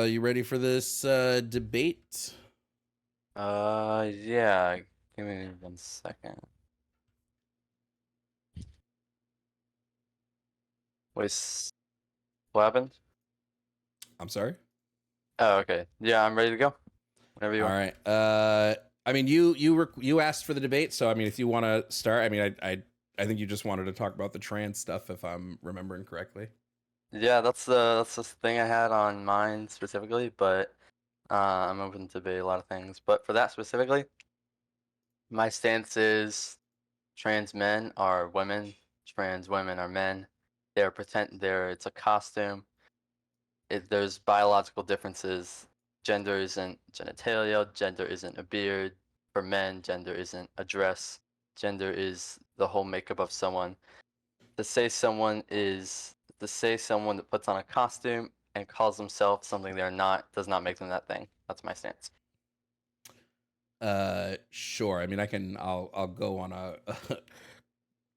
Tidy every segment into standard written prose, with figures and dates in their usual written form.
You ready for this debate? Yeah. Give me 1 second. What happened? I'm sorry. Oh, okay. Yeah, I'm ready to go. Whenever you All are. right. I mean, you asked for the debate, so I mean, if you want to start, I mean, I think you just wanted to talk about the trans stuff, if I'm remembering correctly. Yeah, that's the thing I had on mine specifically, but I'm open to debate a lot of things. But for that specifically, my stance is trans men are women, trans women are men. It's a costume. There's biological differences. Gender isn't genitalia, gender isn't a beard. For men, gender isn't a dress. Gender is the whole makeup of someone. To say someone is to say someone that puts on a costume and calls themselves something they're not does not make them that thing. That's my stance. Sure. I mean, I'll go on a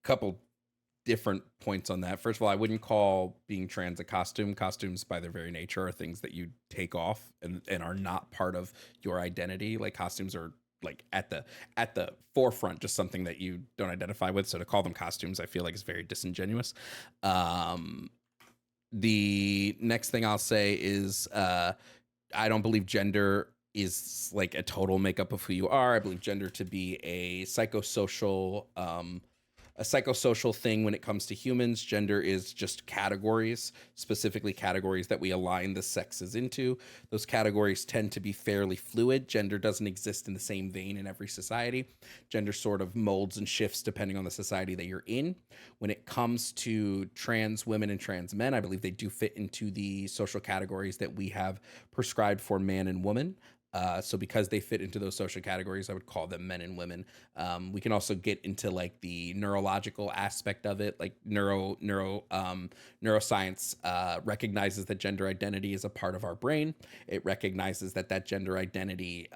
couple different points on that. First of all, I wouldn't call being trans a costume. Costumes, by their very nature, are things that you take off and are not part of your identity. Like costumes are like at the forefront, just something that you don't identify with. So to call them costumes, I feel like is very disingenuous. Um, the next thing I'll say is I don't believe gender is like a total makeup of who you are. I believe gender to be a psychosocial thing when it comes to humans. Gender is just categories, specifically categories that we align the sexes into. Those categories tend to be fairly fluid. Gender doesn't exist in the same vein in every society. Gender sort of molds and shifts depending on the society that you're in. When it comes to trans women and trans men, I believe they do fit into the social categories that we have prescribed for man and woman. So because they fit into those social categories, I would call them men and women. We can also get into like the neurological aspect of it, like neuroscience recognizes that gender identity is a part of our brain. It recognizes that that gender identity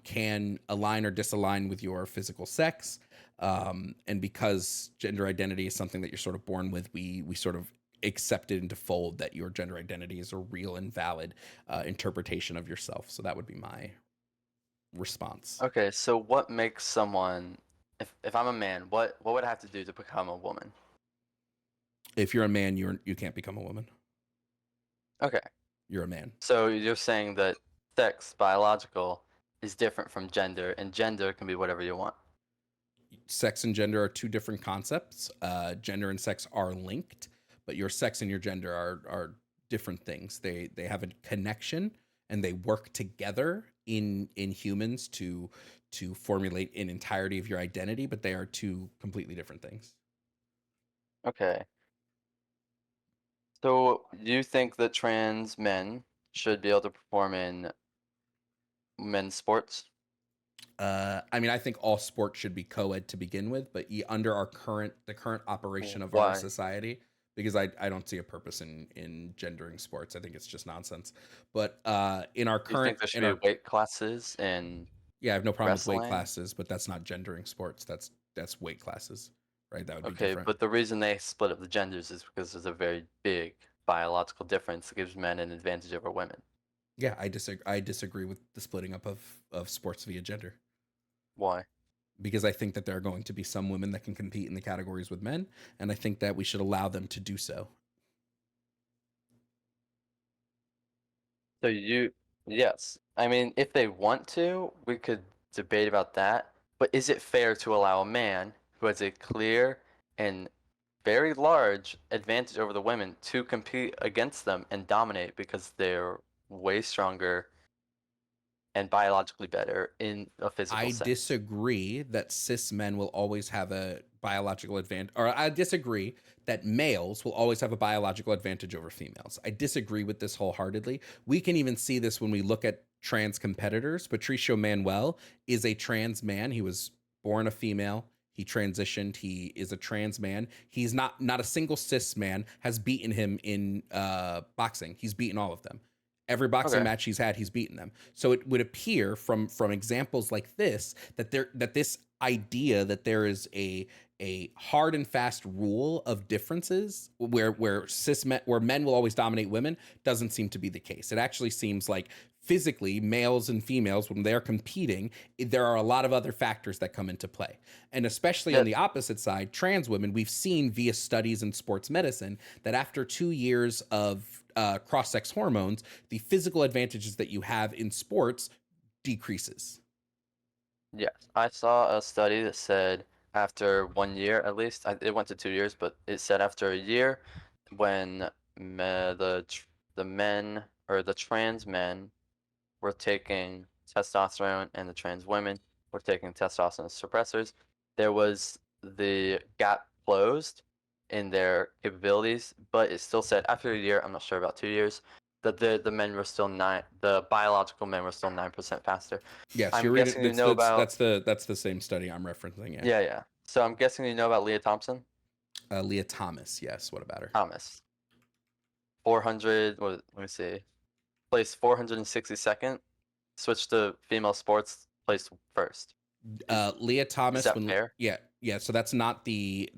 can align or disalign with your physical sex. And because gender identity is something that you're sort of born with, we sort of accept it into fold that your gender identity is a real and valid interpretation of yourself. So that would be my response. Okay, so what makes someone if I'm a man, what would I have to do to become a woman? If you're a man, you can't become a woman. Okay. You're a man. So you're saying that sex, biological, is different from gender, and gender can be whatever you want. Sex and gender are two different concepts. Gender and sex are linked, but your sex and your gender are different things. They have a connection and they work together in humans to formulate an entirety of your identity, but they are two completely different things. Okay. So you think that trans men should be able to perform in men's sports? I mean, I think all sports should be co-ed to begin with, but under the current operation of our Why? society, because I don't see a purpose in gendering sports. I think it's just nonsense. But Do you think there should in be our weight classes in yeah, I have no problem with weight wrestling? classes, but that's not gendering sports. That's weight classes, right? That would be Okay, different. but the reason they split up the genders is because there's a very big biological difference that gives men an advantage over women. Yeah, I disagree with the splitting up of sports via gender Why? because I think that there are going to be some women that can compete in the categories with men, and I think that we should allow them to do so. So yes. I mean, if they want to, we could debate about that. But is it fair to allow a man who has a clear and very large advantage over the women to compete against them and dominate because they're way stronger and biologically better in a physical I sense? disagree that cis men will always have a biological advantage, or I disagree that males will always have a biological advantage over females. I disagree with this wholeheartedly. We can even see this when we look at trans competitors. Patricio Manuel is a trans man. He was born a female. He transitioned. He is a trans man. He's not a single cis man has beaten him in boxing. He's beaten all of them. Every boxing Okay. match he's had, he's beaten them. So it would appear from examples like this that this idea that there is a hard and fast rule of differences where men will always dominate women doesn't seem to be the case. It actually seems like physically males and females, when they're competing, there are a lot of other factors that come into play. And especially on Yeah. the opposite side, trans women, we've seen via studies in sports medicine that after 2 years of cross-sex hormones, the physical advantages that you have in sports decreases. Yes. I saw a study that said after 1 year at least, it went to 2 years, but it said after a year, when the men or the trans men were taking testosterone and the trans women were taking testosterone suppressors, there was the gap closed in their capabilities, but it still said after a year, I'm not sure about 2 years, that the men were still the biological men were still 9% faster. Yes, I'm you're reading. guessing you know about That's the same study I'm referencing. Yeah, yeah. So I'm guessing you know about Leah Thompson? Leah Thomas. Yes, what about her? Thomas. 400, let me see. Placed 462nd. Switched to female sports, placed first. Leah Is Thomas. that fair? Yeah. So that's not the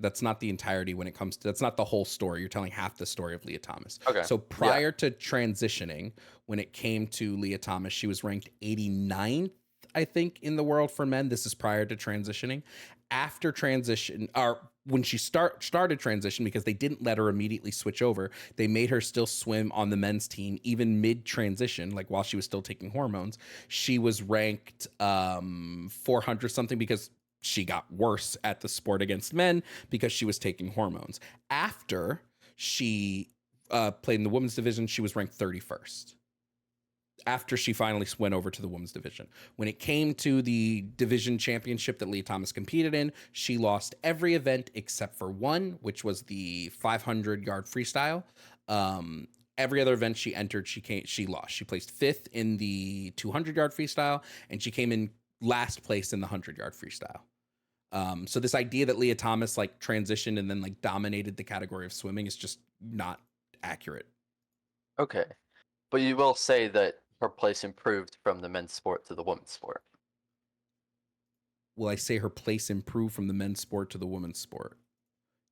entirety when it comes to that's not the whole story. You're telling half the story of Leah Thomas. Okay. So Yeah. prior to transitioning, when it came to Leah Thomas, she was ranked 89th, I think, in the world for men. This is prior to transitioning. After transition, or when she started transition, because they didn't let her immediately switch over, they made her still swim on the men's team even mid transition, like while she was still taking hormones. She was ranked 400 something because she got worse at the sport against men because she was taking hormones. After she played in the women's division, she was ranked 31st. After she finally went over to the women's division. When it came to the division championship that Leah Thomas competed in, she lost every event except for one, which was the 500-yard freestyle. Every other event she entered, she lost. She placed fifth in the 200-yard freestyle, and she came in last place in the 100-yard freestyle. So this idea that Leah Thomas like transitioned and then like dominated the category of swimming is just not accurate. Okay. But you will say that her place improved from the men's sport to the women's sport. Will I say her place improved from the men's sport to the women's sport?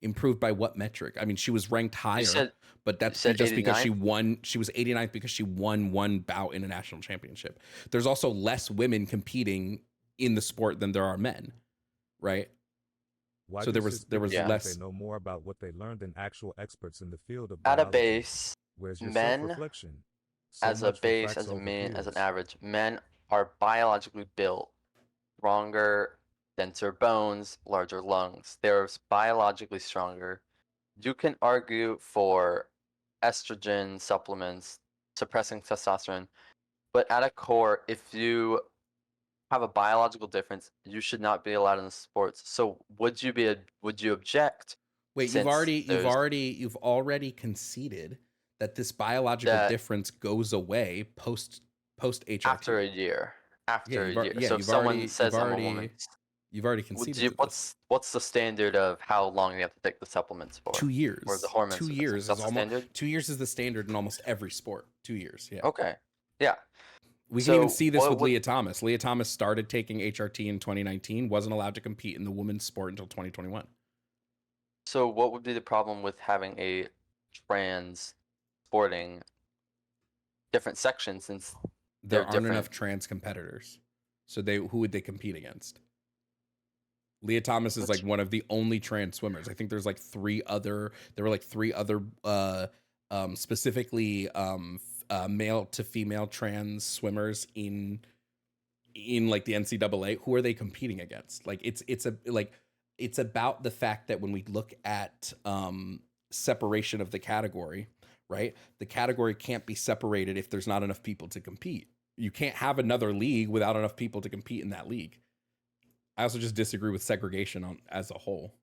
Improved by what metric? I mean, she was ranked higher, but that's just because she won. She was 89th because she won one bout in a national championship. There's also less women competing in the sport than there are men, right? Why so there was less. They know more about what they learned than actual experts in the field of at biology. a base. Where's your Men, self-reflection? as a base, as a mean, as an average, men are biologically built stronger, denser bones, larger lungs. They're biologically stronger. You can argue for estrogen supplements suppressing testosterone, but at a core, if you have a biological difference, you should not be allowed in the sports. So would you object? Wait, you've already conceded that this biological difference goes away post HRT after a year. After a year. Yeah, so if someone says I'm a woman, you've already conceded. What's the standard of how long you have to take the supplements for? 2 years. Or the hormones. 2 years is standard. 2 years is the standard in almost every sport. 2 years. Yeah. Okay. Yeah. We can even see this with Leah Thomas. Leah Thomas started taking HRT in 2019, wasn't allowed to compete in the women's sport until 2021. So what would be the problem with having a trans sporting different sections since there aren't enough trans competitors? So who would they compete against? Leah Thomas is like one of the only trans swimmers. I think there were like three other specifically male to female trans swimmers in like the NCAA. Who are they competing against? Like it's about the fact that when we look at separation of the category, right? The category can't be separated if there's not enough people to compete. You can't have another league without enough people to compete in that league. I also just disagree with segregation as a whole.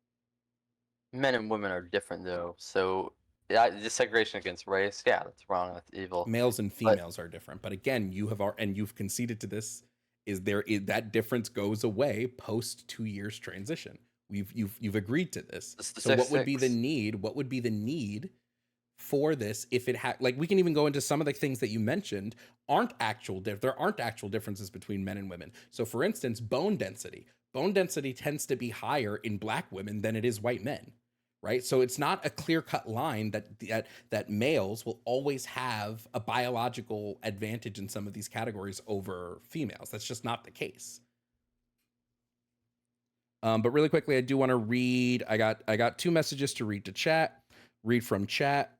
Men and women are different though. So the segregation against race, yeah, that's wrong. That's evil. Males and females are different. But again, you've conceded to this. That difference goes away post 2 years transition. You've agreed to this. So what would be the need? What would be the need for this if it had, like, we can even go into some of the things that you mentioned there aren't actual differences between men and women. So for instance, bone density tends to be higher in black women than it is white men, right? So it's not a clear cut line that males will always have a biological advantage in some of these categories over females. That's just not the case. But really quickly, I do want to read. I got 2 messages to read to chat. Read from chat.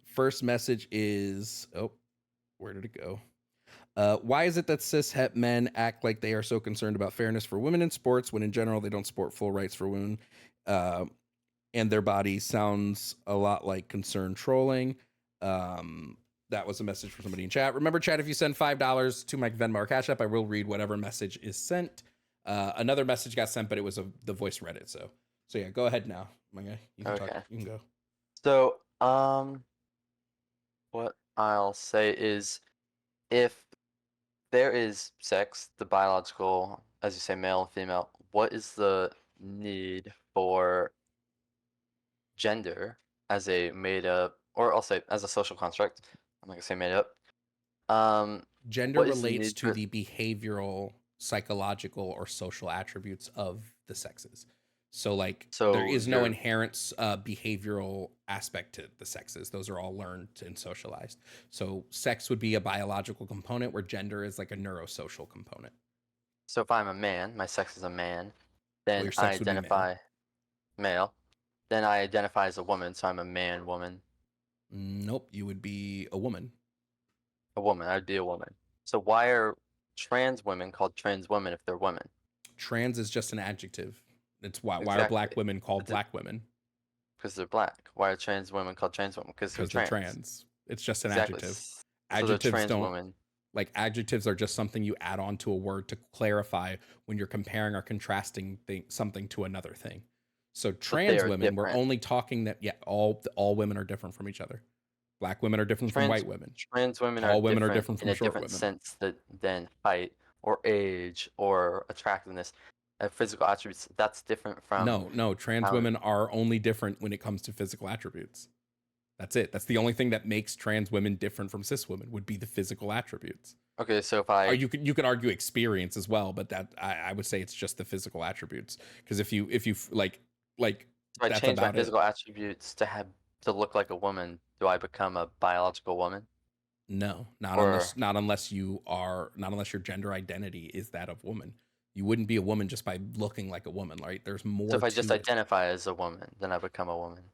First message is, oh, where did it go? Why is it that cis het men act like they are so concerned about fairness for women in sports when in general they don't support full rights for women? And their body sounds a lot like concerned trolling. That was a message for somebody in chat. Remember, chat, if you send $5 to my Venmo or Cash App, I will read whatever message is sent. Another message got sent, but it was the voice Reddit. So yeah, go ahead now, my guy. You can talk. You can go. So, what I'll say is, if there is sex, the biological, as you say, male and female, what is the need for gender as a made up, or I'll say as a social construct? I'm not gonna say made up. Gender relates to the behavioral, psychological, or social attributes of the sexes. So there is no inherent behavioral aspect to the sexes. Those are all learned and socialized. So sex would be a biological component where gender is like a neurosocial component. So if I'm a man, my sex is a man, then I identify male. Then I identify as a woman, so I'm a man, woman. Nope, you would be a woman. A woman, I'd be a woman. So why are trans women called trans women if they're women? Trans is just an adjective. It's why are black women called black women? Because they're black. Why are trans women called trans women? Because they're trans. It's just an adjective. Adjectives don't, like, adjectives are just something you add on to a word to clarify when you're comparing or contrasting something to another thing. So trans women, we're only talking that all women are different from each other. Black women are different from white women. Trans women all women are different from in a short different women. sense than height or age or attractiveness. Physical attributes, that's different from... No, trans women are only different when it comes to physical attributes. That's it. That's the only thing that makes trans women different from cis women, would be the physical attributes. Okay, so if I... Or you could argue experience as well, but that I would say it's just the physical attributes. Because if you like if I change my physical attributes to look like a woman, do I become a biological woman? No, not unless your gender identity is that of woman. You wouldn't be a woman just by looking like a woman, right? There's more. So if I just identify as a woman, then I become a woman.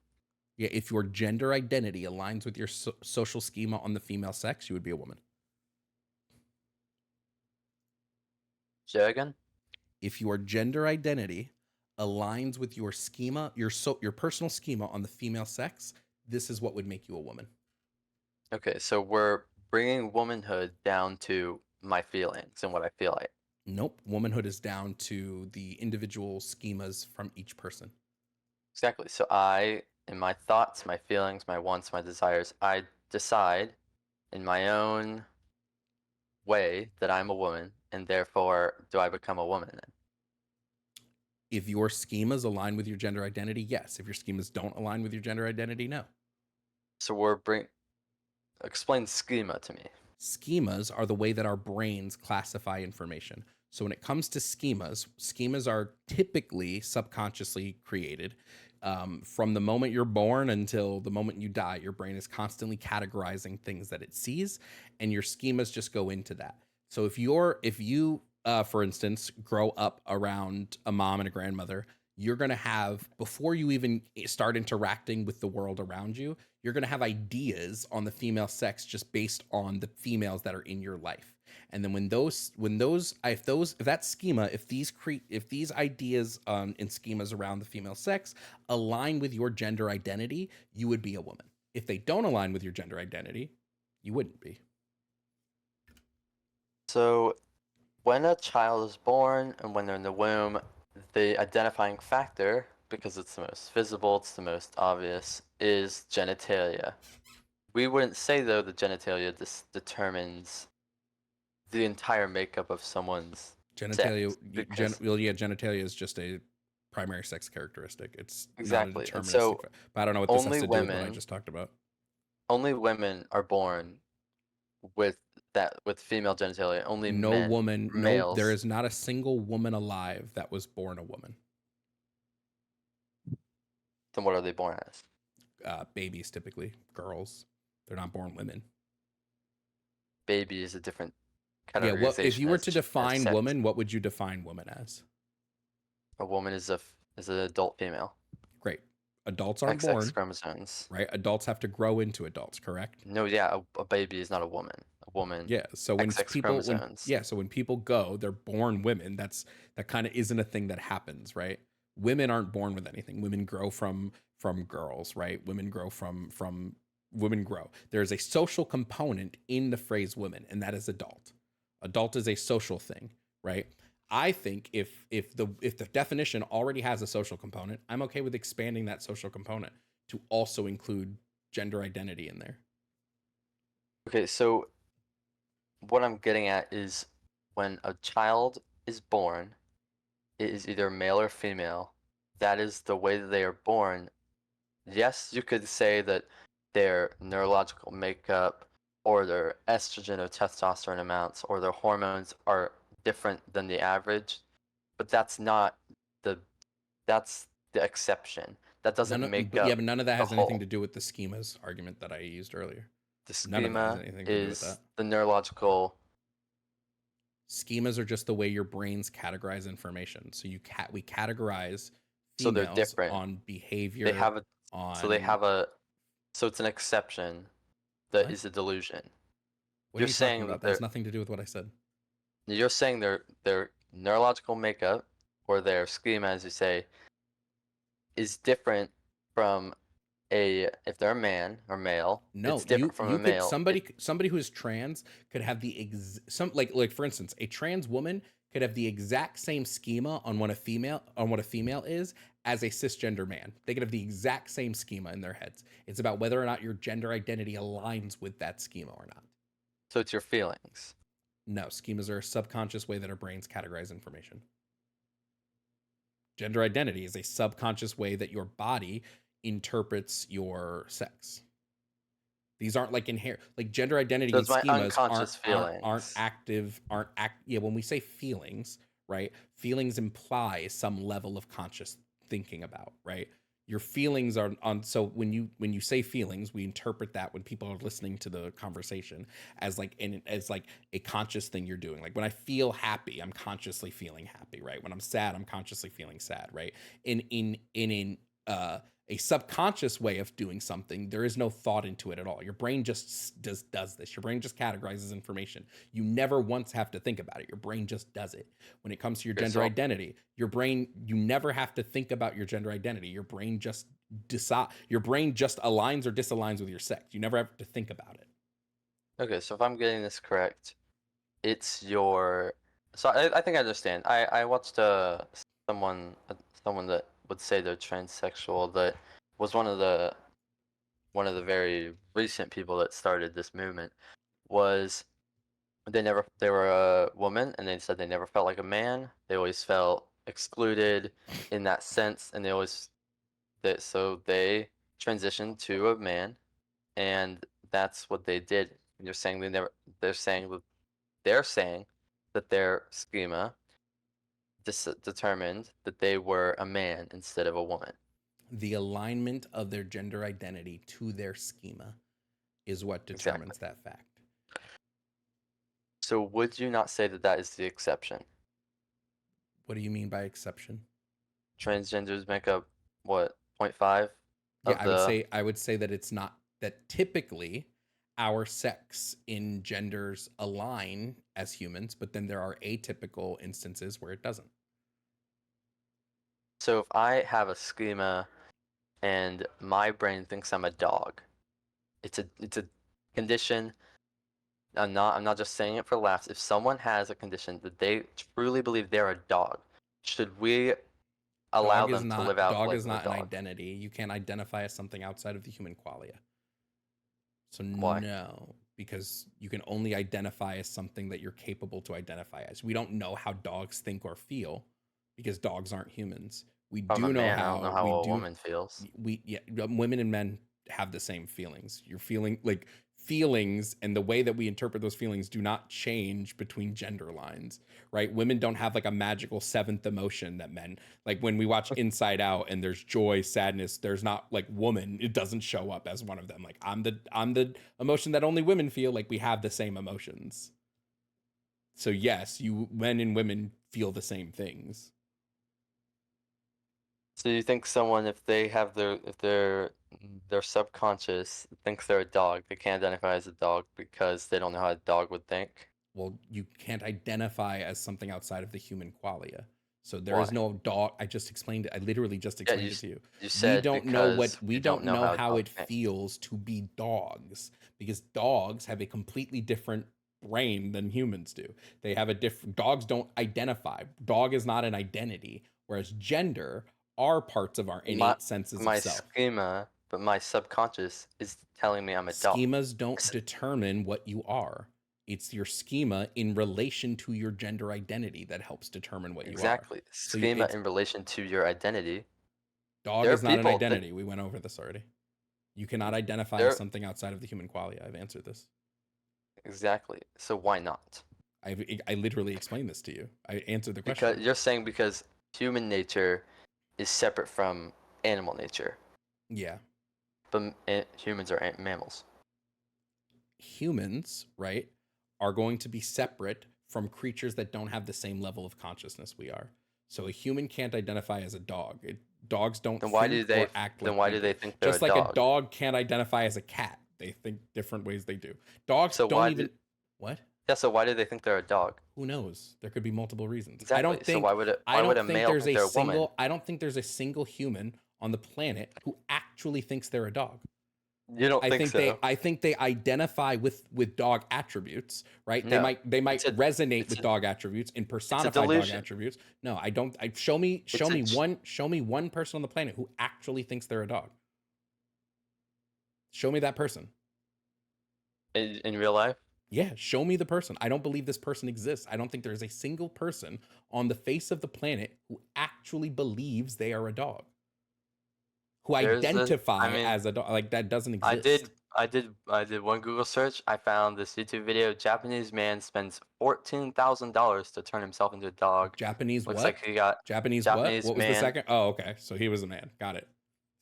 Yeah, if your gender identity aligns with your social schema on the female sex, you would be a woman. Say again? If your gender identity aligns with your schema, your personal schema on the female sex, this is what would make you a woman. Okay, so we're bringing womanhood down to my feelings and what I feel like. Nope. Womanhood is down to the individual schemas from each person. Exactly. So in my thoughts, my feelings, my wants, my desires, I decide in my own way that I'm a woman, and therefore, do I become a woman then? If your schemas align with your gender identity, yes. If your schemas don't align with your gender identity, no. So explain schema to me. Schemas are the way that our brains classify information. So when it comes to schemas are typically subconsciously created. From the moment you're born until the moment you die, your brain is constantly categorizing things that it sees, and your schemas just go into that. So if you, for instance, grow up around a mom and a grandmother, you're going to have, before you even start interacting with the world around you, you're going to have ideas on the female sex just based on the females that are in your life. And then if these ideas and schemas around the female sex align with your gender identity, you would be a woman. If they don't align with your gender identity, you wouldn't be. So when a child is born and when they're in the womb, the identifying factor, because it's the most visible, it's the most obvious, is genitalia. We wouldn't say, though, that genitalia determines the entire makeup of someone's genitalia. Sex, genitalia is just a primary sex characteristic. It's exactly not a deterministic. So but I don't know what this has to do with what I just talked about. only women are born with with female genitalia. Only No men, woman, no, there males. is not a single woman alive that was born a woman. Then what are they born as? Babies, typically girls. They're not born women. Baby is a different Yeah, what if categorization you were as to as define sex. woman? What would you define woman as? A woman is is an adult female. Great. Adults aren't XX born, chromosomes. right? Adults have to grow into adults, correct? No, yeah, a baby is not a woman. A woman, Yeah. So when XX people chromosomes. so when people go, they're born women. That kind of isn't a thing that happens, right? Women aren't born with anything. Women grow from girls, right? Women grow from women grow. There's a social component in the phrase women, and that is adult. Adult is a social thing, right? I think if the definition already has a social component, I'm okay with expanding that social component to also include gender identity in there. Okay, so what I'm getting at is when a child is born, it is either male or female. That is the way that they are born. Yes, you could say that their neurological makeup or their estrogen or testosterone amounts or their hormones are different than the average, but that's the exception. That doesn't make up But none of that the has anything whole. to do with the schemas argument that I used earlier. The None of that has schema anything to do with is that. the neurological. Schemas are just the way your brains categorize information. So we categorize So they're females different. on behavior. They have a on so they have a so it's an exception that What? is a delusion. What You're are you saying talking that about? That has nothing to do with what I said. You're saying their neurological makeup or their schema, as you say, is different from if they're a man or male. No, it's different from a could male. somebody who is trans could have like for instance, a trans woman could have the exact same schema on what a female is as a cisgender man. They could have the exact same schema in their heads. It's about whether or not your gender identity aligns with that schema or not. So it's your feelings. No, schemas are a subconscious way that our brains categorize information. Gender identity is a subconscious way that your body interprets your sex. These aren't like inherent, like gender identity So and it's my schemas unconscious aren't feelings. active, yeah, when we say feelings, right? Feelings imply some level of conscious thinking about, right? Your feelings are on, so when you say feelings, we interpret that when people are listening to the conversation as like a conscious thing you're doing. Like when I feel happy, I'm consciously feeling happy, right? When I'm sad, I'm consciously feeling sad, right? In a subconscious way of doing something, there is no thought into it at all. Your brain just does this. Your brain just categorizes information. You never once have to think about it. Your brain just does it. When it comes to your gender identity, you never have to think about your gender identity. Your brain just aligns or disaligns with your sex. You never have to think about it. Okay, so if I'm getting this correct, it's your. So I think I understand. I watched someone that would say they're transsexual that was one of the very recent people that started this movement. Was they were a woman and they said they never felt like a man. They always felt excluded in that sense, and so they transitioned to a man, and that's what they did. You're saying they're saying that their schema determined that they were a man instead of a woman. The alignment of their gender identity to their schema is what determines that fact. So would you not say that that is the exception? What do you mean by exception? Transgenders make up what, 0.5? Yeah, I would say that it's not, that typically our sex in genders align as humans, but then there are atypical instances where it doesn't. So if I have a schema and my brain thinks I'm a dog, it's a condition. I'm not just saying it for laughs. If someone has a condition that they truly believe they're a dog, should we allow them to live out dog like is not a dog? an identity. You can't identify as something outside of the human qualia. So Why? No, because you can only identify as something that you're capable to identify as. We don't know how dogs think or feel because dogs aren't humans. We do know how I don't know how a woman feels. Women and men have the same feelings. You're feeling like feelings, and the way that we interpret those feelings do not change between gender lines, right? Women don't have like a magical seventh emotion that men, like when we watch Inside Out and there's joy, sadness, there's not like woman, it doesn't show up as one of them. Like I'm the emotion that only women feel. Like we have the same emotions. So yes, you men and women feel the same things. So you think someone, if their subconscious thinks they're a dog, they can't identify as a dog because they don't know how a dog would think? Well, you can't identify as something outside of the human qualia. So there is Why? no dog. I just explained it. I literally just Yeah, explained it to you. you We said don't know what because we you don't know how dogs it think. feels to be dogs, because dogs have a completely different brain than humans do. They have a different dogs don't identify. Dog is not an identity, whereas gender are parts of our My innate senses my of self. schema, but my subconscious is telling me I'm a dog. Schemas don't S- determine what you are. It's your schema in relation to your gender identity that helps determine what you are. Exactly. So Schema it's in relation to your identity. dog There are is not an people that identity. We went over this already. You cannot identify there as something outside of the human qualia. I've answered this. exactly. So why not? I literally explained this to you. I answered the Because question. you're saying because human nature is separate from animal nature, Yeah. but humans are mammals. Humans, right, are going to be separate from creatures that don't have the same level of consciousness we are. So a human can't identify as a dog. Dogs don't Then why think do they or act then like why we do do. they think they're Just a like a dog? dog can't identify as a cat. They think different ways they do. Dogs So don't why even do what? yeah, so why do they think they're a dog? Who knows? There could be multiple reasons. Exactly. So why would a male think they're a woman? I don't think there's a single human on the planet who actually thinks they're a dog. You don't think so? I think they identify with dog attributes, right? They No. might It's a resonate it's with a dog attributes and personify dog delusion. attributes. No, I don't. Show me one person on the planet who actually thinks they're a dog. Show me that person. In real life? Yeah, show me the person. I don't believe this person exists. I don't think there's a single person on the face of the planet who actually believes they are a dog. Who identify as a dog. Like that doesn't exist. I did one Google search. I found this YouTube video. Japanese man spends $14,000 to turn himself into a dog. Japanese Looks what? like he got Japanese what? Japanese What was the man. second? Oh, okay. So he was a man. Got it.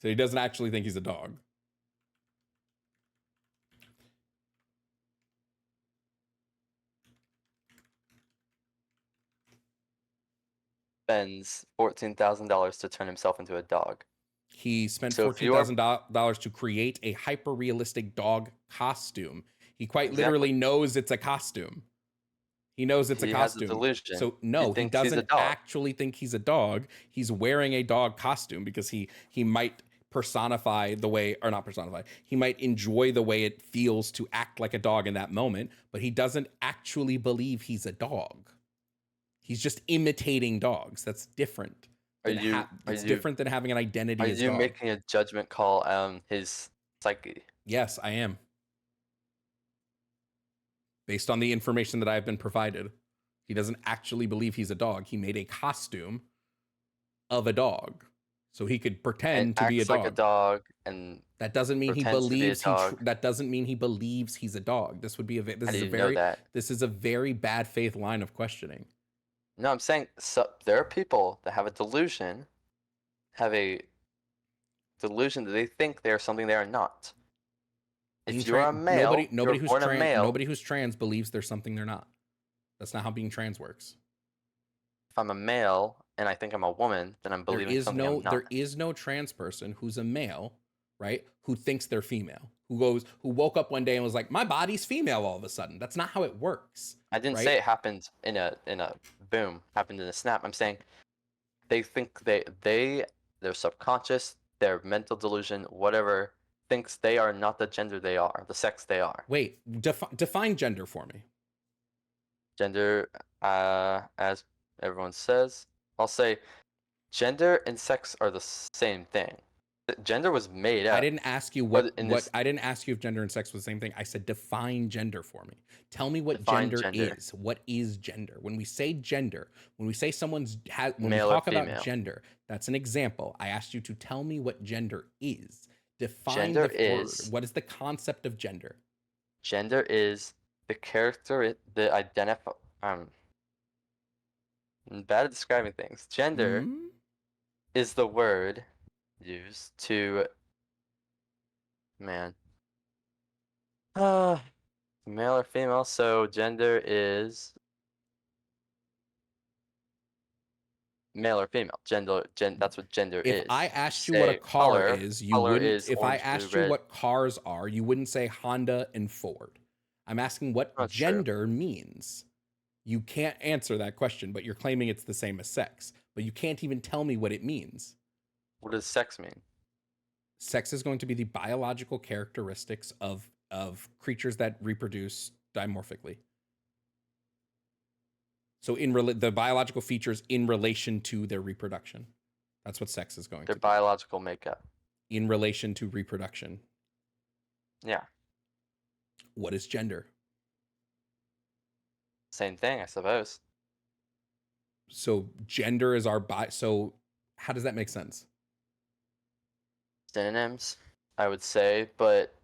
So he doesn't actually think he's a dog. Spends $14,000 to turn himself into a dog. He spent So if you are $14,000 to create a hyper-realistic dog costume. He quite exactly, literally knows it's a costume. He knows it's a he has a costume. delusion. So He no, he thinks he's a doesn't dog. actually think he's a dog. He's wearing a dog costume because he might personify the way, or not personify. He might enjoy the way it feels to act like a dog in that moment, but he doesn't actually believe he's a dog. He's just imitating dogs. That's different. Are you It's different than having an identity are as you dog. making a judgment call on his psyche? Yes, I am. Based on the information that I've been provided, he doesn't actually believe he's a dog. He made a costume of a dog so he could pretend And to be a acts dog. like a dog, and That doesn't mean he pretends to be a believes dog. that doesn't mean he believes he's a dog. This would be How do you know that? this is a very bad faith line of questioning. No, I'm saying there are people that have a delusion, that they think they are something they are not. If you are a male, nobody you're who's born a trans, male. nobody who's trans believes there's something they're not. That's not how being trans works. If I'm a male and I think I'm a woman, then I'm believing something I'm not. There is no trans person who's a male, right? Who thinks they're female. Who woke up one day and was like, my body's female all of a sudden. That's not how it works. I didn't right? say it happened in a boom, happened in a snap. I'm saying they think their subconscious, their mental delusion, whatever, thinks they are not the gender they are, the sex they are. Wait, define gender for me. Gender, as everyone says, I'll say gender and sex are the same thing. Gender was made up. I didn't ask you I didn't ask you if gender and sex was the same thing. I said define gender for me. Tell me what gender is. What is gender? When we say gender, when we say when male we talk or about female. gender, that's an example. I asked you to tell me what gender is. Define Gender the word. is What is the concept of gender? gender is the character that identify. I'm bad at describing things. Gender Hmm? is the word used to man. Male or female. So gender is male or female. That's what gender If I is. asked you what a Say car is, you color wouldn't. is If I orange, blue, asked you red. what cars are, you wouldn't say Honda and Ford. I'm asking what That's true. gender means. You can't answer that question, but you're claiming it's the same as sex. But you can't even tell me what it means. What does sex mean? Sex is going to be the biological characteristics of creatures that reproduce dimorphically. So the biological features in relation to their reproduction. That's what sex is going Their to be. biological makeup. In relation to reproduction. Yeah. What is gender? Same thing, I suppose. So gender is our so how does that make sense? Synonyms, I would say, but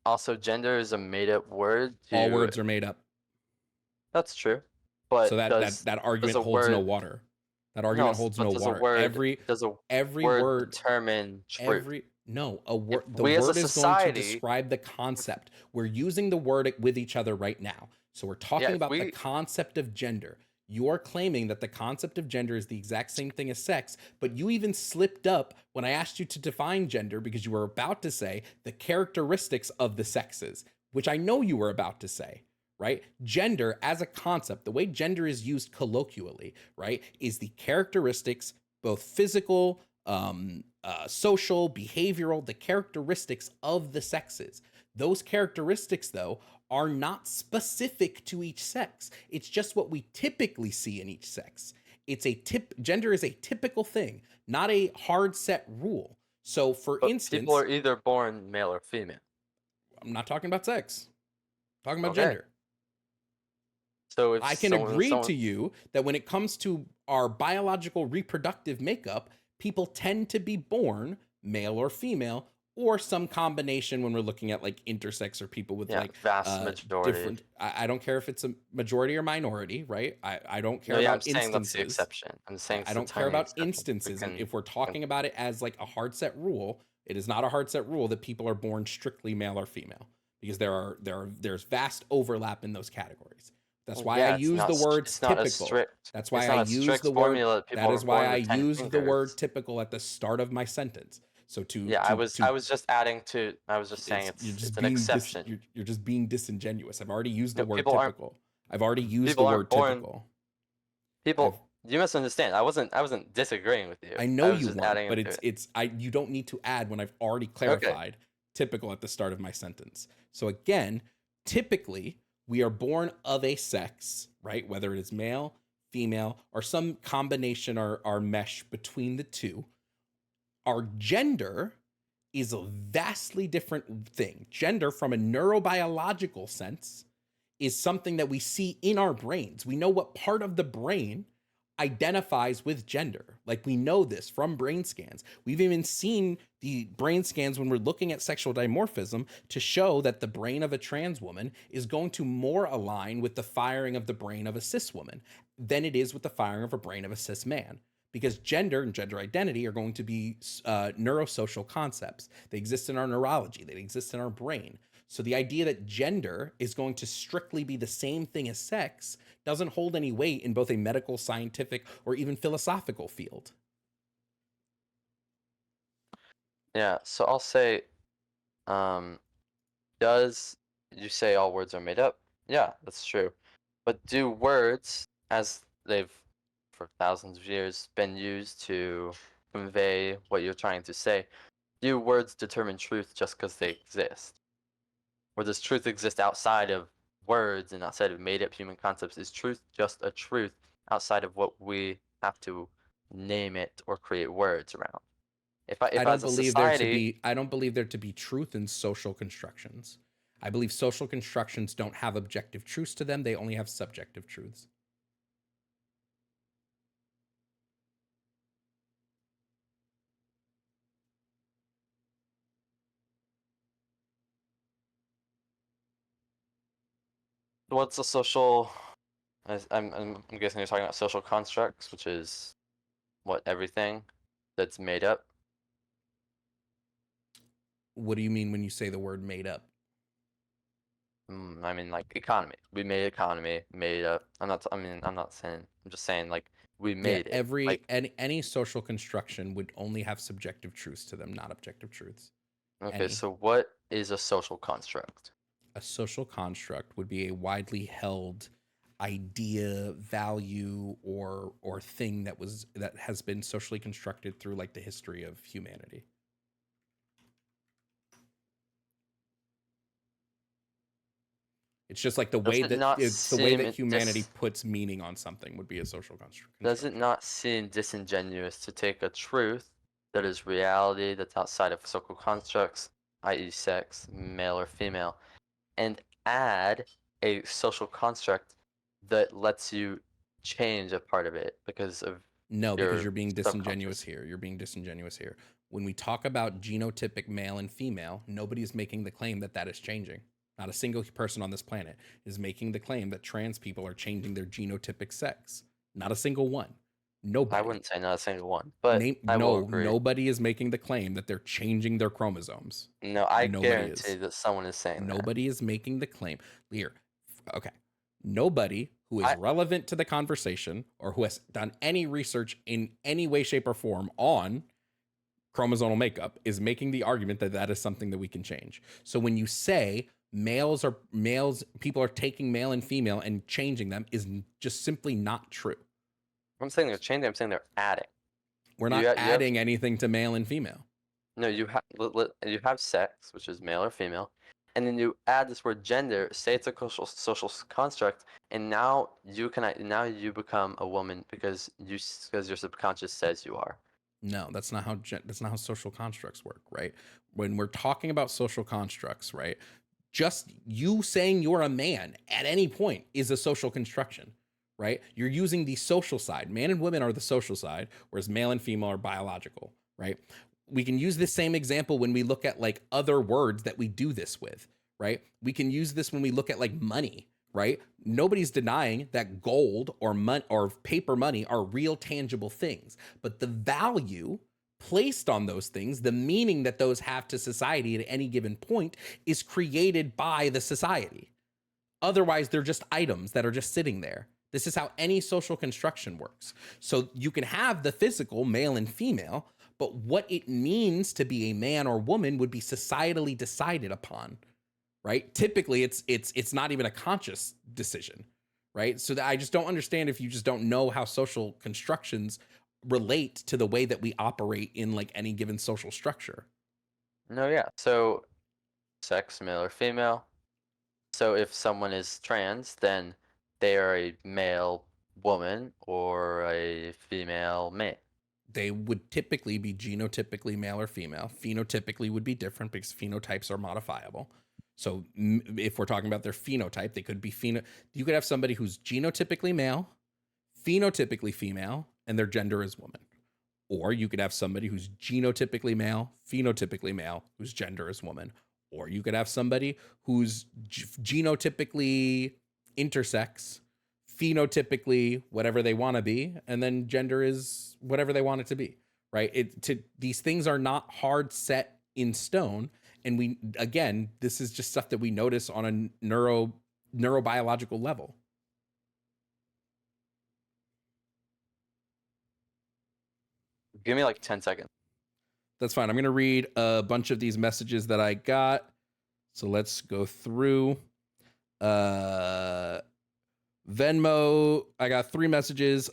also gender is a made-up word. All words are made up. That's true, but So that argument holds no water. That argument holds no water. Every word determine truth? a word. The we as a word is going to society- describe the concept. We're using the word with each other right now. So we're talking about the concept of gender. You're claiming that the concept of gender is the exact same thing as sex, but you even slipped up when I asked you to define gender because you were about to say the characteristics of the sexes, which I know you were about to say, right? Gender as a concept, the way gender is used colloquially, right, is the characteristics, both physical, social, behavioral, the characteristics of the sexes. Those characteristics, though, are not specific to each sex. It's just what we typically see in each sex. Gender is a typical thing, not a hard set rule. So for instance, people are either born male or female. I'm not talking about sex. I'm talking about gender. So if I can agree to you that when it comes to our biological reproductive makeup, people tend to be born male or female, or some combination when we're looking at like intersex or people with vast majority. Different. I don't care if it's a majority or minority, right? I don't care I'm about saying instances. That's the exception. I'm saying I don't care about instances. And if we're talking about it as like a hard set rule, it is not a hard set rule that people are born strictly male or female, because there's vast overlap in those categories. That's why I use the word typical. That's why I use the word. That is why I used the word typical at the start of my sentence. So I was just adding to. I was just saying it's an exception. You're just being disingenuous. I've already used the word typical. I've already used the word typical. You misunderstand. I wasn't disagreeing with you. I know you weren't, but you don't need to add when I've already clarified typical at the start of my sentence. So again, typically we are born of a sex, right? Whether it is male, female, or some combination or mesh between the two. Our gender is a vastly different thing. Gender, from a neurobiological sense, is something that we see in our brains. We know what part of the brain identifies with gender. Like, we know this from brain scans. We've even seen the brain scans when we're looking at sexual dimorphism to show that the brain of a trans woman is going to more align with the firing of the brain of a cis woman than it is with the firing of a brain of a cis man. Because gender and gender identity are going to be neurosocial concepts. They exist in our neurology. They exist in our brain. So the idea that gender is going to strictly be the same thing as sex doesn't hold any weight in both a medical, scientific, or even philosophical field. Yeah, so I'll say, does you say all words are made up? Yeah, that's true. But do words, as they've for thousands of years been used to convey what you're trying to say, do words determine truth just because they exist? Or does truth exist outside of words and outside of made-up human concepts? Is truth just a truth outside of what we have to name it or create words around? I don't believe there to be truth in social constructions. I believe social constructions don't have objective truths to them. They only have subjective truths. What's a social? I'm guessing you're talking about social constructs, which is what everything that's made up. What do you mean when you say the word made up? I mean, like economy. We made economy made up. I'm not saying. I'm just saying like we Yeah, made it. Like any social construction would only have subjective truths to them, not objective truths. okay, Any. so what is a social construct? A social construct would be a widely held idea, value, or thing that has been socially constructed through like the history of humanity. It's just like the Does way it that not it's the way seem that humanity dis puts meaning on something would be a social construct. does it not seem disingenuous to take a truth that is reality that's outside of social constructs, i.e., sex, male or female, and add a social construct that lets you change a part of it because of No, because your you're being disingenuous subconscious? here. You're being disingenuous here. When we talk about genotypic male and female, nobody is making the claim that that is changing. Not a single person on this planet is making the claim that trans people are changing their genotypic sex. Not a single one. I Nobody. wouldn't say not a single one, but I will agree. Nobody is making the claim that they're changing their chromosomes. No, I Nobody guarantee is. that someone is saying that. Nobody is making the claim. Here, okay. Nobody who is I- relevant to the conversation or who has done any research in any way, shape, or form on chromosomal makeup is making the argument that that is something that we can change. So when you say people are taking male and female and changing them is just simply not true. I'm saying they're changing. I'm saying they're adding. We're not adding anything to male and female. No, you have sex, which is male or female, and then you add this word gender. Say it's a social construct, and now you become a woman because your subconscious says you are. No, that's not how social constructs work, right? When we're talking about social constructs, right? Just you saying you're a man at any point is a social construction, right? You're using the social side. Man and women are the social side, whereas male and female are biological, right? We can use this same example when we look at like other words that we do this with, right? We can use this when we look at like money, right? Nobody's denying that gold or money or paper money are real tangible things, but the value placed on those things, the meaning that those have to society at any given point is created by the society. Otherwise, they're just items that are just sitting there. This is how any social construction works. So you can have the physical male and female, but what it means to be a man or woman would be societally decided upon, right? Typically, it's not even a conscious decision, right? So I just don't understand if you just don't know how social constructions relate to the way that we operate in like any given social structure. No, yeah. So, sex, male or female. So if someone is trans, then they are a male woman or a female man. They would typically be genotypically male or female. Phenotypically would be different because phenotypes are modifiable. So if we're talking about their phenotype, they could be you could have somebody who's genotypically male, phenotypically female, and their gender is woman. Or you could have somebody who's genotypically male, phenotypically male, whose gender is woman. Or you could have somebody who's genotypically intersex, phenotypically whatever they want to be, and then gender is whatever they want it to be, right? These things are not hard set in stone. And this is just stuff that we notice on a neurobiological level. Give me like 10 seconds. That's fine. I'm going to read a bunch of these messages that I got. So let's go through. Venmo, I got 3 messages.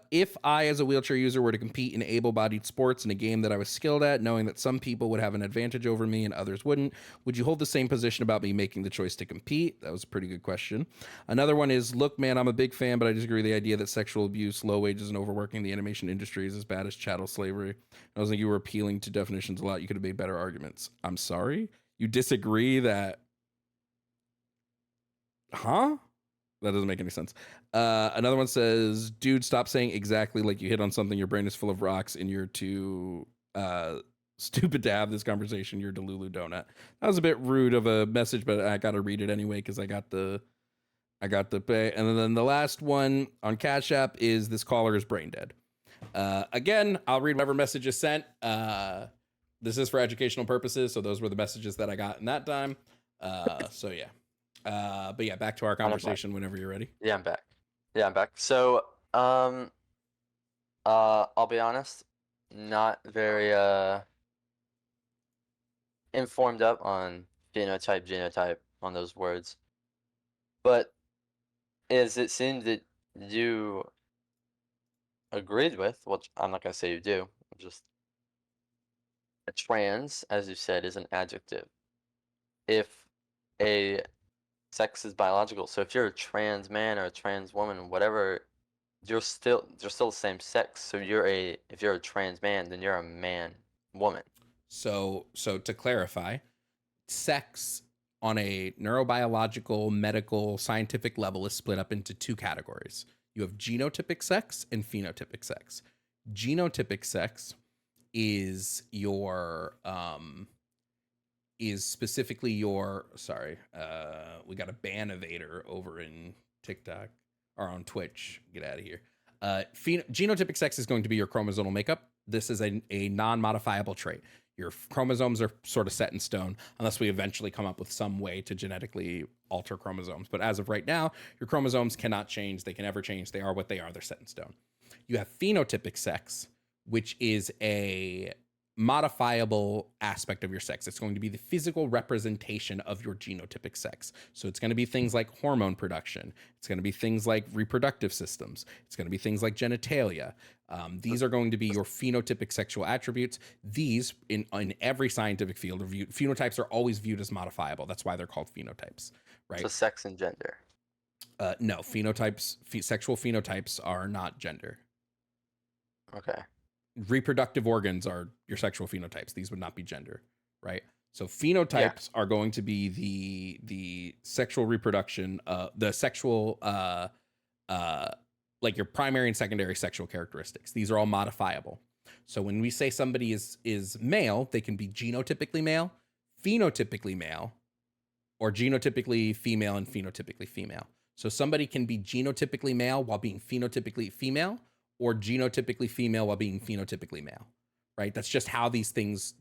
If I, as a wheelchair user, were to compete in able-bodied sports in a game that I was skilled at, knowing that some people would have an advantage over me and others wouldn't, would you hold the same position about me making the choice to compete? That was a pretty good question. Another one is, look, man, I'm a big fan, but I disagree with the idea that sexual abuse, low wages, and overworking the animation industry is as bad as chattel slavery. I was like, you were appealing to definitions a lot. You could have made better arguments. I'm sorry? You disagree that... Huh? That doesn't make any sense. Another one says, dude, stop saying exactly like you hit on something. Your brain is full of rocks and you're too stupid to have this conversation. You're Delulu donut. That was a bit rude of a message, but I got to read it anyway because I got the I got the pay. And then the last one on Cash App is this caller is brain dead. Again, I'll read whatever message is sent. This is for educational purposes, so those were the messages that I got in that time. So yeah. But yeah, back to our conversation whenever you're ready. Yeah, I'm back. So, I'll be honest, not very informed up on phenotype, genotype, on those words. But as it seemed that you agreed with, which I'm not gonna say you do, just a trans, as you said, is an adjective. If a sex is biological, so if you're a trans man or a trans woman, whatever, you're still the same sex. So if you're a trans man, then you're a man, woman. So to clarify, sex on a neurobiological, medical, scientific level is split up into two categories. You have genotypic sex and phenotypic sex. Genotypic sex is specifically your we got a ban evader over in TikTok or on Twitch. Get out of here. Genotypic sex is going to be your chromosomal makeup. This is a non-modifiable trait. Your chromosomes are sort of set in stone unless we eventually come up with some way to genetically alter chromosomes. But as of right now, your chromosomes cannot change. They can never change. They are what they are. They're set in stone. You have phenotypic sex, which is a modifiable aspect of your sex. It's going to be the physical representation of your genotypic sex. So it's going to be things like hormone production. It's going to be things like reproductive systems. It's going to be things like genitalia. These are going to be your phenotypic sexual attributes. These, in every scientific field, phenotypes are always viewed as modifiable. That's why they're called phenotypes, right? So sex and gender. No, sexual phenotypes are not gender. Okay. Reproductive organs are your sexual phenotypes. These would not be gender, right? So phenotypes are going to be the sexual reproduction, the sexual like your primary and secondary sexual characteristics. These are all modifiable. So when we say somebody is male, they can be genotypically male, phenotypically male, or genotypically female and phenotypically female. So somebody can be genotypically male while being phenotypically female, or genotypically female while being phenotypically male, right? That's just how these things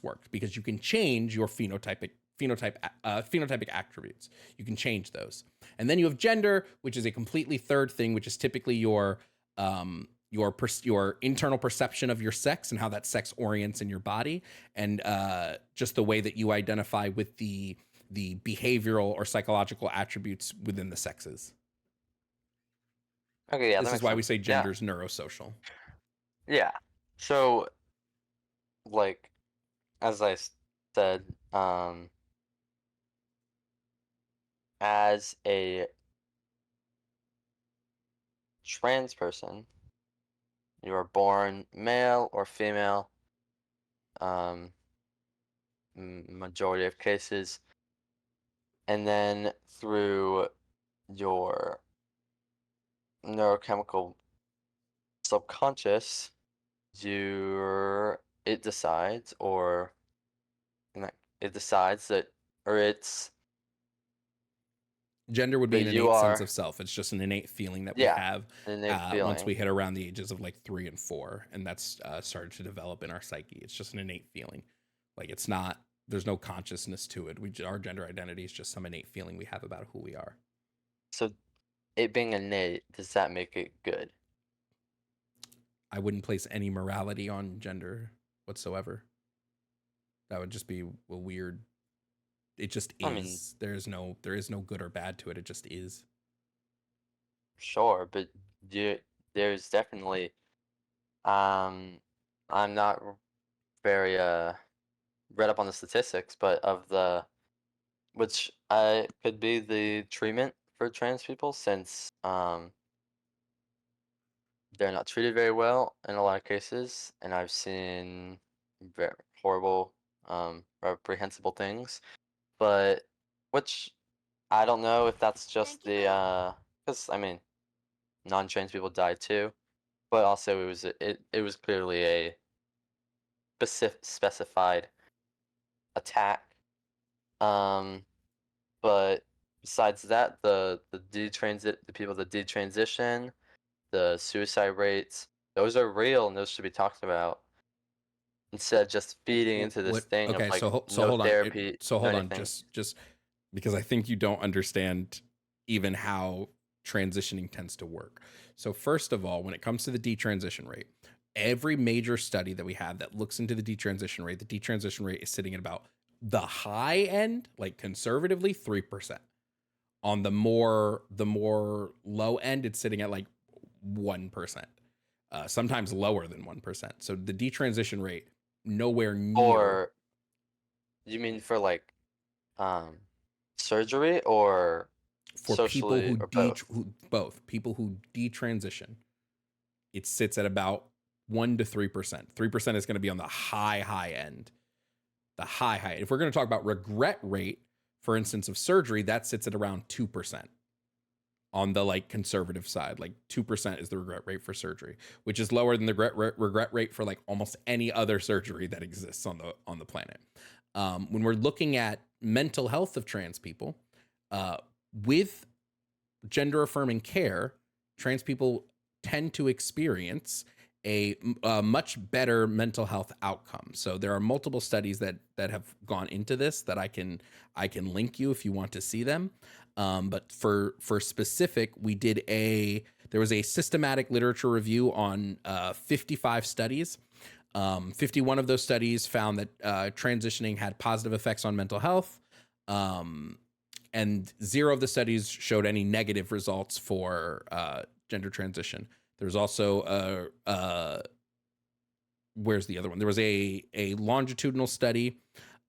work, because you can change your phenotypic attributes. You can change those. And then you have gender, which is a completely third thing, which is typically your internal perception of your sex and how that sex orients in your body, and just the way that you identify with the behavioral or psychological attributes within the sexes. Okay, yeah. This is why we say gender's neurosocial. Yeah. So, like, as I said, as a trans person, you are born male or female, majority of cases, and then through your neurochemical subconscious, it decides that, or it's gender would be an that innate you sense are- of self. It's just an innate feeling that we Yeah, have an innate once feeling. we hit around the ages of like 3 and 4, and that's started to develop in our psyche. It's just an innate feeling. Like, it's not, there's no consciousness to it. Our gender identity is just some innate feeling we have about who we are. So, it being innate, does that make it good? I wouldn't place any morality on gender whatsoever. That would just be a weird. It just is. I mean- there is no good or bad to it. It just is. Sure, but there's definitely, I'm not very read up on the statistics, but which could be the treatment for trans people, since they're not treated very well in a lot of cases, and I've seen very horrible, reprehensible things. But which I don't know if that's just because I mean, non-trans people die too, but also it was clearly a specified attack. But besides that, the people that detransition, the suicide rates, those are real and those should be talked about instead of just feeding into this What? thing of Okay, like so no hold on. therapy, So no hold on. anything. Just because I think you don't understand even how transitioning tends to work. So first of all, when it comes to the detransition rate, every major study that we have that looks into the detransition rate, the detransition rate is sitting at about the high end, like conservatively 3%. On the more low end, it's sitting at like 1%. Sometimes lower than 1%. So the detransition rate nowhere near. Or you mean for like um surgery or For people socially who or both? both people who detransition, it sits at about 1 to 3%. 3% is going to be on the high end. The high. If we're going to talk about regret rate, for instance, of surgery, that sits at around 2% on the like conservative side. Like 2% is the regret rate for surgery, which is lower than the regret rate for like almost any other surgery that exists on the planet. When we're looking at mental health of trans people, with gender affirming care, trans people tend to experience a much better mental health outcome. So there are multiple studies that have gone into this that I can link you if you want to see them. But for specific, there was a systematic literature review on 55 studies. 51 of those studies found that transitioning had positive effects on mental health. And 0 of the studies showed any negative results for gender transition. There's also where's the other one? There was a longitudinal study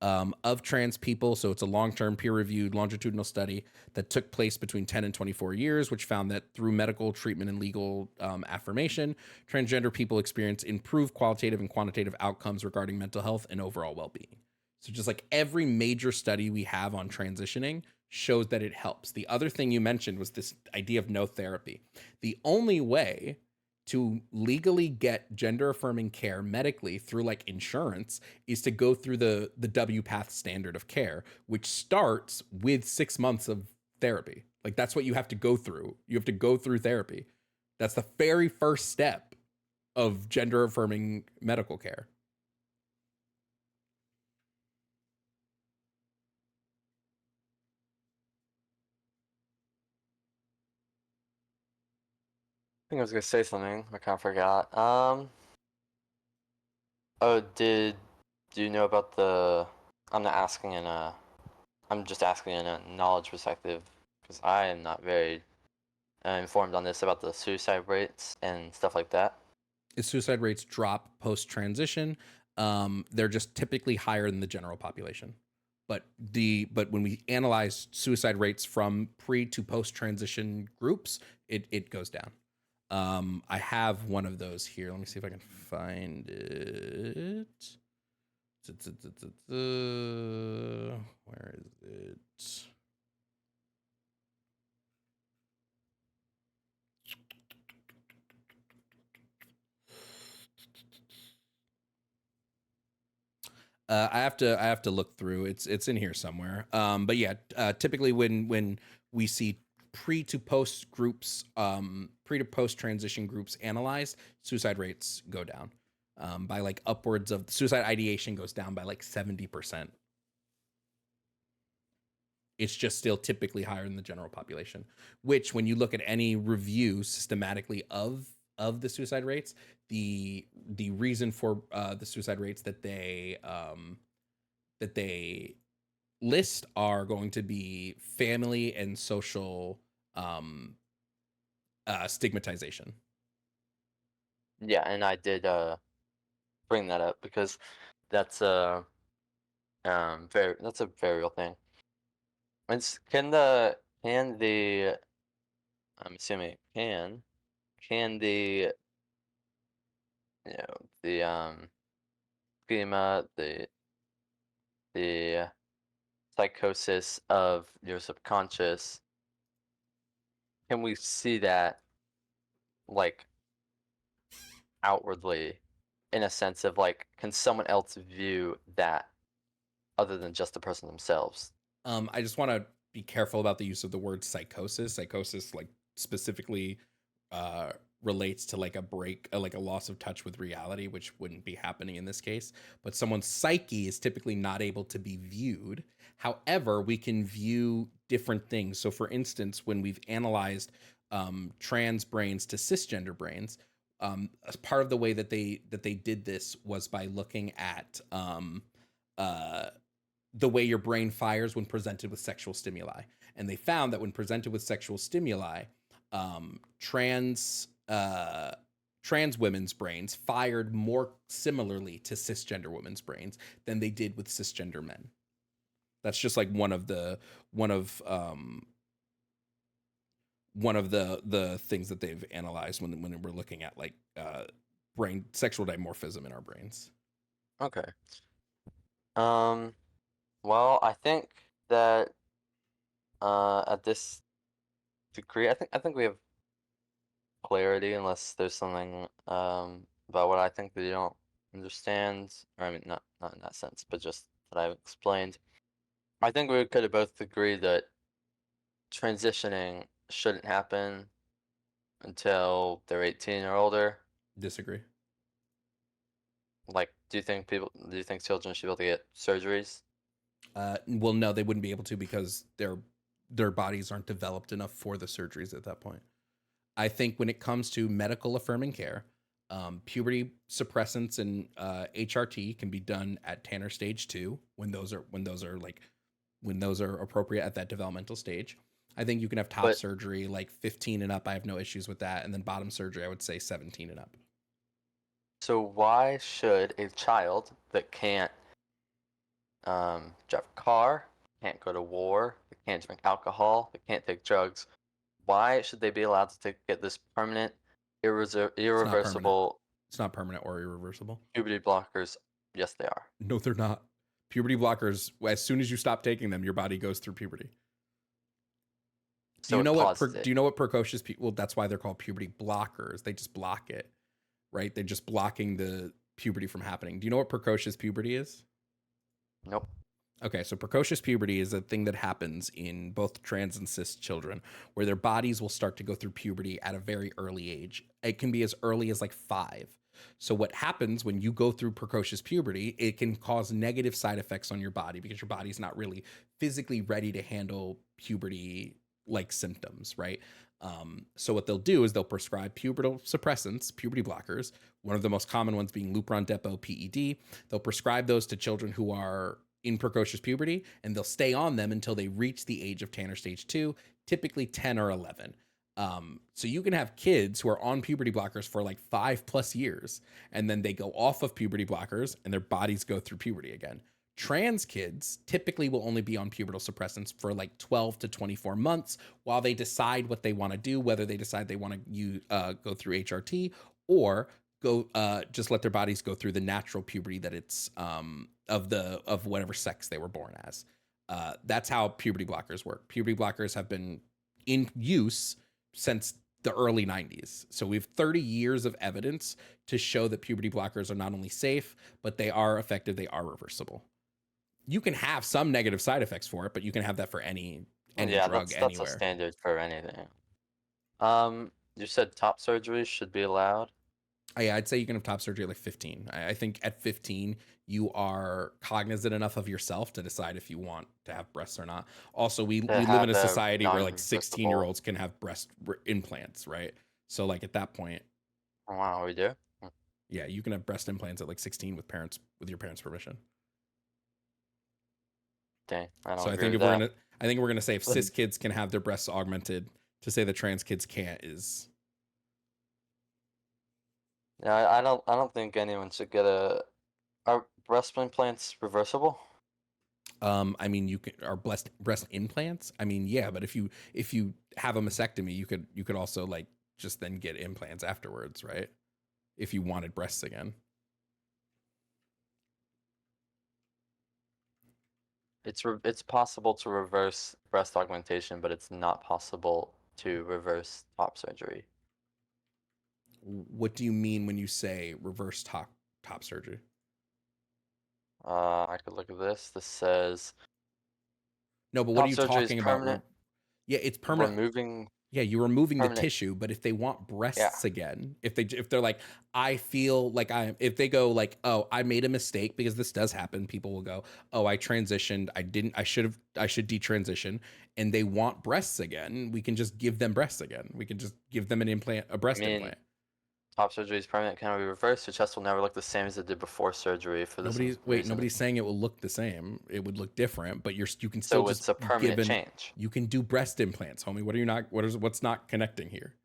of trans people. So it's a long-term peer-reviewed longitudinal study that took place between 10 and 24 years, which found that through medical treatment and legal affirmation, transgender people experience improved qualitative and quantitative outcomes regarding mental health and overall well-being. So just like every major study we have on transitioning shows that it helps. The other thing you mentioned was this idea of no therapy. The only way to legally get gender affirming care medically through like insurance is to go through the WPATH standard of care, which starts with 6 months of therapy. Like that's what you have to go through. You have to go through therapy. That's the very first step of gender affirming medical care. I think I was gonna say something. I kind of forgot. Oh, do you know about the? I'm not asking in a. I'm just asking in a knowledge perspective because I am not very informed on this about the suicide rates and stuff like that. If suicide rates drop post transition, they're just typically higher than the general population. But when we analyze suicide rates from pre to post transition groups, it goes down. I have one of those here. Let me see if I can find it. Where is it? I have to look through. It's in here somewhere. But yeah, typically when we see pre to post groups, pre to post transition groups analyzed, suicide rates go down by like upwards of suicide ideation goes down by like 70%. It's just still typically higher than the general population, which when you look at any review systematically of the suicide rates, the reason for the suicide rates that they list are going to be family and social stigmatization. Yeah, and I did bring that up because that's a that's a very real thing. It's can the I'm assuming can the the schema the psychosis of your subconscious, can we see that like outwardly in a sense of like can someone else view that other than just the person themselves? I just want to be careful about the use of the word psychosis. Psychosis, like, specifically uh, relates to like a break, like a loss of touch with reality, which wouldn't be happening in this case. But someone's psyche is typically not able to be viewed. However, we can view different things. So, for instance, when we've analyzed trans brains to cisgender brains, as part of the way that they did this was by looking at uh, the way your brain fires when presented with sexual stimuli. And they found that when presented with sexual stimuli, trans women's brains fired more similarly to cisgender women's brains than they did with cisgender men. That's just like one of the things that they've analyzed when we're looking at like brain sexual dimorphism in our brains. Okay. Well, I think that at this degree, I think we have clarity, unless there's something about what I think that you don't understand, or I mean, not in that sense, but just that I've explained. I think we could have both agreed that transitioning shouldn't happen until they're 18 or older. Disagree. Like, do you think children should be able to get surgeries? Well, no, they wouldn't be able to because their bodies aren't developed enough for the surgeries at that point. I think when it comes to medical affirming care, puberty suppressants and HRT can be done at Tanner stage 2 when those are appropriate at that developmental stage. I think you can have top surgery like 15 and up. I have no issues with that. And then bottom surgery, I would say 17 and up. So why should a child that can't drive a car, can't go to war, that can't drink alcohol, that can't take drugs, why should they be allowed to get this permanent, irreversible? It's not permanent or irreversible. Puberty blockers. Yes, they are. No, they're not. Puberty blockers, as soon as you stop taking them, your body goes through puberty. So do you know what precocious people? Well, that's why they're called puberty blockers. They just block it, right? They're just blocking the puberty from happening. Do you know what precocious puberty is? Nope. Okay, so precocious puberty is a thing that happens in both trans and cis children where their bodies will start to go through puberty at a very early age. It can be as early as like 5. So what happens when you go through precocious puberty, it can cause negative side effects on your body because your body's not really physically ready to handle puberty like symptoms, right? So what they'll do is they'll prescribe pubertal suppressants, puberty blockers, one of the most common ones being Lupron Depot PED. They'll prescribe those to children who are in precocious puberty, and they'll stay on them until they reach the age of Tanner stage 2, typically 10 or 11. So you can have kids who are on puberty blockers for like 5+ years, and then they go off of puberty blockers and their bodies go through puberty again. Trans kids typically will only be on pubertal suppressants for like 12 to 24 months while they decide what they want to do, whether they decide they want to go through HRT or go just let their bodies go through the natural puberty that it's of whatever sex they were born as. That's how puberty blockers work. Puberty blockers have been in use since the early 90s. So we have 30 years of evidence to show that puberty blockers are not only safe, but they are effective, they are reversible. You can have some negative side effects for it, but you can have that for any drug anywhere. That's a standard for anything. You said top surgery should be allowed? Yeah, I'd say you can have top surgery at like 15. I think at 15, you are cognizant enough of yourself to decide if you want to have breasts or not. Also, we live in a society where like 16-year-olds can have breast implants, right? So like at that point. Oh, wow, we do? Yeah, you can have breast implants at like 16 with your parents' permission. Dang, I don't so I think we're gonna say if cis kids can have their breasts augmented, to say that trans kids can't is. Yeah, I don't think anyone should get are breast implants reversible? I mean, are breast implants. I mean, yeah, but if you have a mastectomy, you could also like just then get implants afterwards, right? If you wanted breasts again. It's possible to reverse breast augmentation, but it's not possible to reverse top surgery. What do you mean when you say reverse top surgery? I could look at this. This says No, but what are Top you surgery is talking about? permanent. Yeah, it's permanent. Removing Yeah, you're removing the permanent. tissue, but if they want Yeah. breasts again, if they're like, I feel like if they go like, oh, I made a mistake, because this does happen, people will go, oh, I transitioned, I should detransition, and they want breasts again, we can just give them breasts again. We can just give them a I breast mean, implant. top surgery is permanent, cannot be reversed. Your chest will never look the same as it did before surgery for this reason. Nobody's saying it will look the same. It would look different, but you can still So just it's a permanent change. you can do breast implants, homie. What's not connecting here?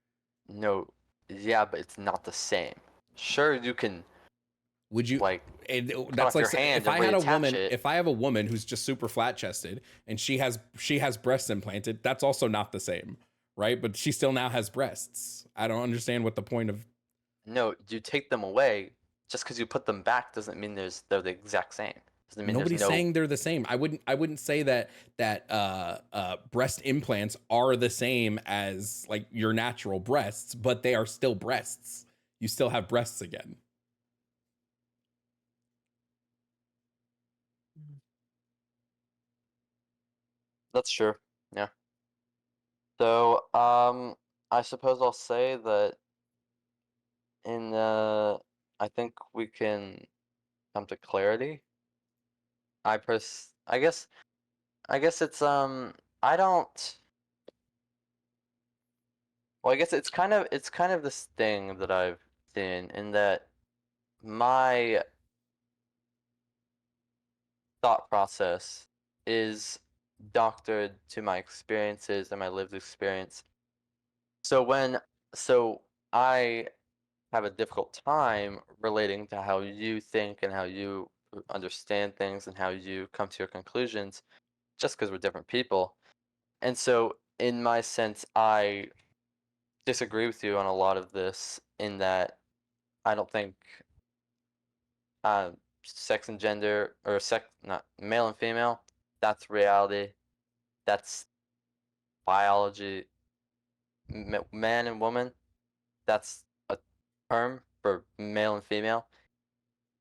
No, yeah, but it's not the same. Sure, you can Would you like that's off like your hand if and I had a reattach woman, it. if I have a woman who's just super flat chested and she has breasts implanted, that's also not the same, right? But she still now has breasts. I don't understand what the point of. No, you take them away. Just because you put them back doesn't mean they're the exact same. Doesn't mean Nobody's there's no. saying they're the same. I wouldn't say that breast implants are the same as like your natural breasts, but they are still breasts. You still have breasts again. That's true. Yeah. So, I suppose I'll say that in I think we can come to clarity. I guess it's I don't. Well, I guess it's kind of this thing that I've seen in that my thought process is doctored to my experiences and my lived experience. So so I have a difficult time relating to how you think and how you understand things and how you come to your conclusions just because we're different people. And so in my sense, I disagree with you on a lot of this in that I don't think uh, sex and gender or not male and female, that's reality. That's biology. Man and woman, that's a term for male and female.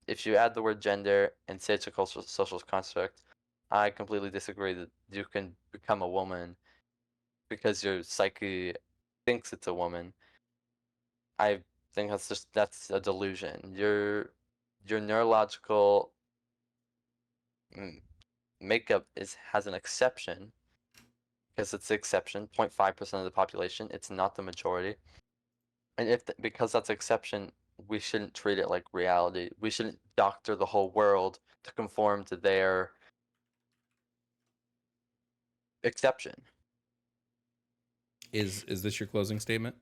If you add the word gender and say it's a cultural social construct, I completely disagree that you can become a woman because your psyche thinks it's a woman. I think that's a delusion. Your neurological mm, makeup has an exception because it's the exception, 0.5% of the population. It's not the majority. And because that's exception, we shouldn't treat it like reality. We shouldn't doctor the whole world to conform to their exception. Is this your closing statement?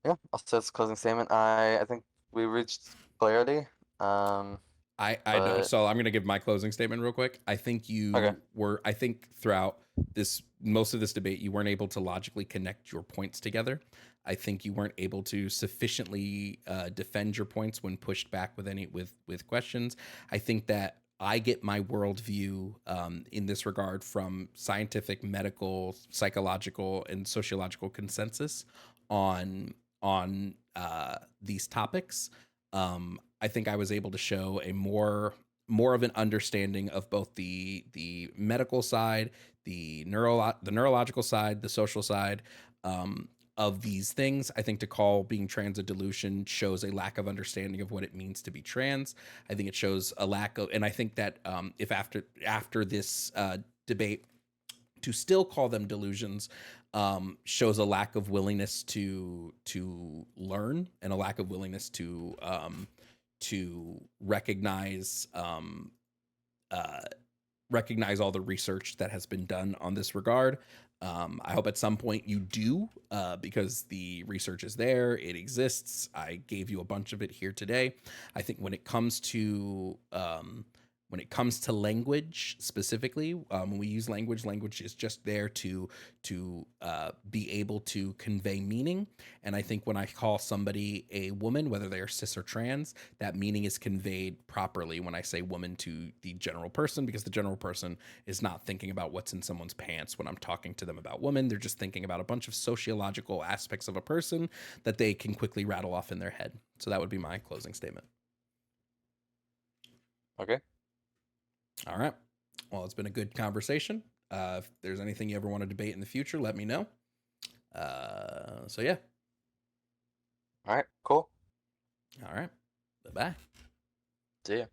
Yeah, I'll say it's a closing statement. I think we reached clarity. I know. But So I'm gonna give my closing statement real quick. I think okay. I think throughout most of this debate, you weren't able to logically connect your points together. I think you weren't able to sufficiently defend your points when pushed back with questions. I think that I get my worldview in this regard from scientific, medical, psychological, and sociological consensus on these topics. I think I was able to show a more of an understanding of both the medical side, the neurological side, the social side of these things. I think to call being trans a delusion shows a lack of understanding of what it means to be trans. I think it shows a lack of, and I think that if after this debate, to still call them delusions shows a lack of willingness to learn and a lack of willingness to recognize recognize all the research that has been done on this regard. I hope at some point you do, because the research is there, it exists. I gave you a bunch of it here today. I think when it comes to language specifically, when we use language is just there to be able to convey meaning. And I think when I call somebody a woman, whether they are cis or trans, that meaning is conveyed properly when I say woman to the general person, because the general person is not thinking about what's in someone's pants when I'm talking to them about woman. They're just thinking about a bunch of sociological aspects of a person that they can quickly rattle off in their head. So that would be my closing statement. Okay. All right. Well, it's been a good conversation. If there's anything you ever want to debate in the future, let me know. So yeah. All right, cool. All right. Bye-bye. See ya.